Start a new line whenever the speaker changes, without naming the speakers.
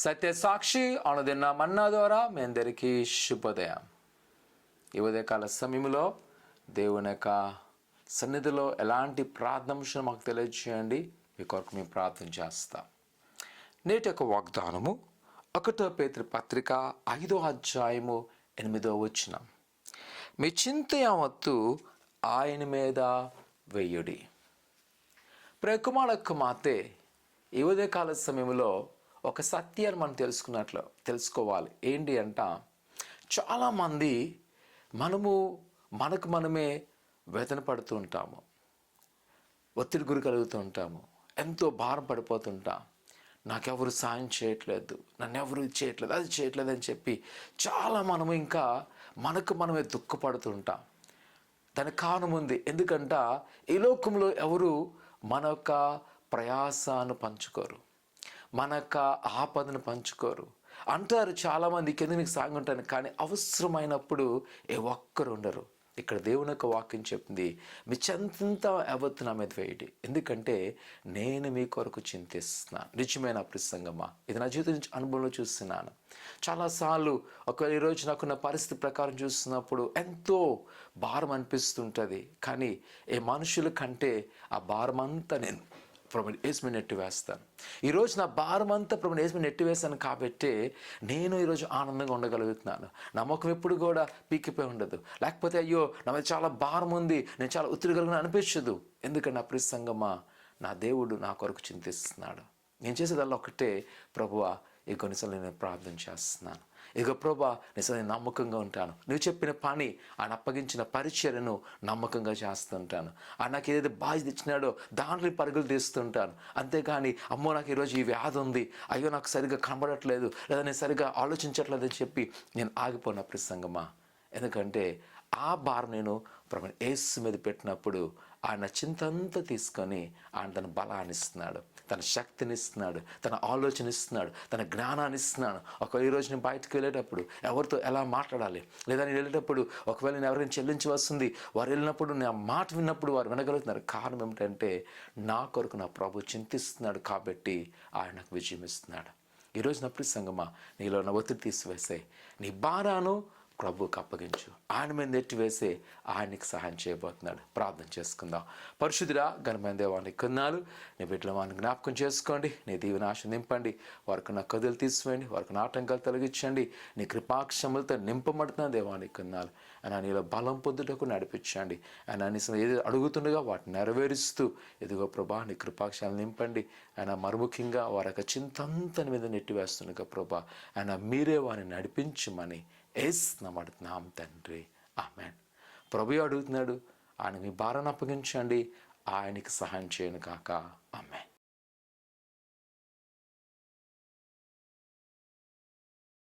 సత్య సాక్షి అనుదిన మన్నా ద్వారా మీ అందరికీ శుభోదయం. ఈ ఉదయకాల సమయంలో దేవుని యొక్క సన్నిధిలో ఎలాంటి ప్రార్థన మాకు తెలియజేయండి. మీ కొరకు మేము ప్రార్థన చేస్తాం. నేటి యొక్క వాగ్దానము 1 పేతురు పత్రిక 5వ అధ్యాయము 8వ వచనం. మీ చింత యావత్తు ఆయన మీద వెయ్యుడి. ప్రియకుమార కుమార్తె, ఈ ఉదయకాల సమయంలో ఒక సత్యాన్ని మనం తెలుసుకోవాలి. ఏంటి అంట, చాలామంది మనకు మనమే వేదన పడుతూ ఉంటాము, ఒత్తిడి గురి కలుగుతూ ఉంటాము, ఎంతో భారం పడిపోతుంటాం. నాకెవరు సాయం చేయట్లేదు, నన్ను ఎవరు చేయట్లేదు, అది చేయట్లేదు అని చెప్పి చాలా మనము ఇంకా మనకు మనమే దుఃఖపడుతుంటాం. దానికి కారణం ఉంది. ఎందుకంట ఈ లోకంలో ఎవరు మన యొక్క ప్రయాసాన్ని పంచుకోరు, మన యొక్క ఆపదను పంచుకోరు. అంటారు చాలామంది కింద నీకు సాగుంటాను, కానీ అవసరమైనప్పుడు ఏ ఒక్కరు ఉండరు. ఇక్కడ దేవుని యొక్క వాక్యం చెప్పింది, మీ చింత యావత్తు నా మీద వేయండి, ఎందుకంటే నేను మీ కొరకు చింతిస్తున్నాను. నిజమైన ప్రసంగమా, ఇది నా జీవితం నుంచి అనుభవంలో చూస్తున్నాను. చాలాసార్లు ఒకవేళ ఈరోజు నాకున్న పరిస్థితి ప్రకారం చూస్తున్నప్పుడు ఎంతో భారం అనిపిస్తుంటుంది. కానీ ఏ మనుషుల కంటే ఆ భారం అంతా నేను ప్రభుని యేసు మీద నెట్టివేస్తాను. ఈరోజు నా భారం అంతా ప్రభుని యేసు మీద నెట్టివేస్తాను కాబట్టి నేను ఈరోజు ఆనందంగా ఉండగలుగుతున్నాను. నా ముఖం ఎప్పుడు కూడా పీకిపోయి ఉండదు. లేకపోతే అయ్యో నా మీద చాలా భారం ఉంది, నేను చాలా ఒత్తిడి కలిగిన అనిపించదు. ఎందుకంటే నా ప్రసంగమా, నా దేవుడు నా కొరకు చింతిస్తున్నాడు. నేను చేసేదల్లా ఒకటే, ప్రభువా ఈ కొన్నిసార్లు నేను ప్రార్థన చేస్తున్నాను, ఇక ప్రభా నిజంగా నేను నమ్మకంగా ఉంటాను, నువ్వు చెప్పిన పని, ఆయన అప్పగించిన పరిచర్యను నమ్మకంగా చేస్తుంటాను. ఆయన నాకు ఏదైతే బాధ్యత ఇచ్చినాడో దాంట్లో పరుగులు తీస్తుంటాను. అంతేగాని అమ్మో నాకు ఈరోజు ఈ వ్యాధి ఉంది, అయ్యో నాకు సరిగ్గా కనబడట్లేదు, లేదా నేను సరిగ్గా ఆలోచించట్లేదు అని చెప్పి నేను ఆగిపోయిన ప్రసంగమా. ఎందుకంటే ఆ భారం నేను ప్రభుని యేసు మీద పెట్టినప్పుడు ఆయన చింతంతా తీసుకొని ఆయన తన బలాన్ని ఇస్తున్నాడు, తన శక్తిని ఇస్తున్నాడు, తన ఆలోచన ఇస్తున్నాడు, తన జ్ఞానాన్ని ఇస్తున్నాడు. ఒకవేళ ఈరోజు నేను బయటకు వెళ్ళేటప్పుడు ఎవరితో ఎలా మాట్లాడాలి, లేదా నేను వెళ్ళేటప్పుడు ఒకవేళ నేను ఎవరైనా చెల్లించి వస్తుంది, వారు వెళ్ళినప్పుడు నా మాట విన్నప్పుడు వారు వినగలుగుతున్నారు. కారణం ఏమిటంటే నా కొరకు నా ప్రభు చింతిస్తున్నాడు కాబట్టి ఆయన నాకు విజయం ఇస్తున్నాడు. ఈరోజు నా ప్రసంగమా, నీలో నా ఒత్తిడి తీసివేసే, నీ భారాను ప్రభువుకు అప్పగించు, ఆయన మీద నెట్టివేసే ఆయనకి సహాయం చేయబోతున్నాడు. ప్రార్థన చేసుకుందాం. పరిశుద్ధుడా ఘనమైన దేవానికి కొన్నాళ్ళు, నీ బిడ్డల వారిని జ్ఞాపకం చేసుకోండి, నీ దీవెనాశ నింపండి, వారికి నా కదులు తీసివేయండి, వారికి నా ఆటంకాలు తొలగించండి. నీ కృపాక్షములతో నింపబడుతున్న దేవానికి కొన్నాళ్ళు ఆయన నీలో బలం పొందుటకు నడిపించండి. ఆయన ఏది అడుగుతుండగా వాటిని నెరవేరుస్తూ ఎదుగో ప్రభా నీ కృపాక్షాలు నింపండి. ఆయన మరుముఖ్యంగా వారి యొక్క చింతంతని మీద నెట్టివేస్తుండగా ప్రభా ఆయన మీరే వారిని నడిపించమని నమ్మడుతున్నాం తండ్రి, ఆమెన్. ప్రభువు అడుగుతున్నాడు, ఆయన మీ భారాన్ని అప్పగించండి, ఆయనకి సహాయం చేయను కాక, ఆమెన్.